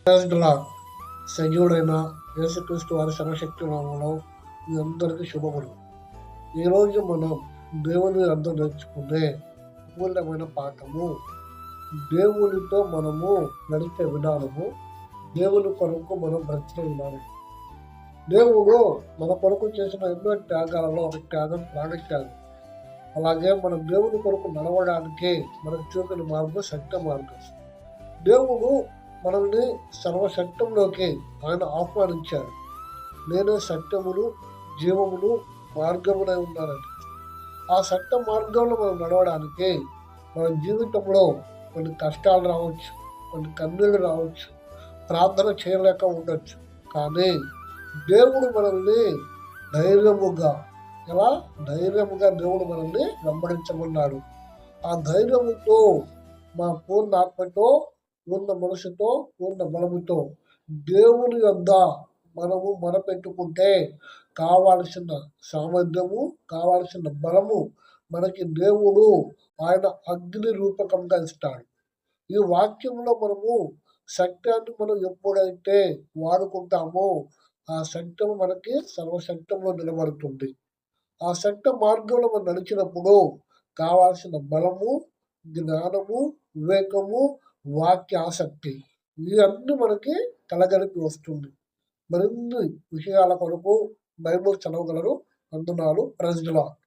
ప్రైజ్లా సజీవుడైన యేసుక్రీస్తు వారి సర్వశక్తి నామములో మీ అందరికీ శుభములు. ఈరోజు మనం దేవుని అర్థం నేర్చుకునే అమూల్యమైన పాఠము దేవునితో మనము నడిచే విధానము, దేవుని కొరకు మనం బ్రతికే విధానం. దేవుడు మన కొరకు చేసిన ఎన్నో త్యాగాలలో ఒక త్యాగం ప్రాణత్యాగం. అలాగే మనం దేవుని కొరకు నడవడానికి మనకు చూపిన మార్గం సత్య మార్గం. దేవుడు మనల్ని సర్వసత్యంలోకి ఆయన ఆహ్వానించారు. నేనే సత్యమును, జీవమును, మార్గమునై ఉన్నానని. ఆ సత్య మార్గంలో మనం నడవడానికి మన జీవితంలో కొన్ని కష్టాలు రావచ్చు, కొన్ని కన్నీళ్ళు రావచ్చు, ప్రార్థన చేయలేక ఉండొచ్చు. కానీ దేవుడు మనల్ని ధైర్యముగా దేవుడు మనల్ని వెంబడించమన్నాడు. ఆ ధైర్యముతో మా పూర్ణ ఆత్మతో, పూర్ణ మనసుతో, పూర్ణ బలముతో దేవుని యొద్ద మనము మొరపెట్టుకుంటే కావాల్సిన సామర్థ్యము, కావాల్సిన బలము మనకి దేవుడు ఆయన అగ్ని రూపకంగా ఇస్తాడు. ఈ వాక్యంలో మనము సత్యాన్ని మనం ఎప్పుడైతే వాడుకుంటామో ఆ సత్యం మనకి సర్వసత్యంలో నిలబడుతుంది. ఆ సత్య మార్గంలో మనం నడిచినప్పుడు కావాల్సిన బలము, జ్ఞానము, వివేకము, వాక్య ఆసక్తి ఇవన్నీ మనకి కలగలిపి వస్తుంది. మరిన్ని విషయాల కొరకు బైబిల్ చదవగలరు. వందనాలు. Praise the lord.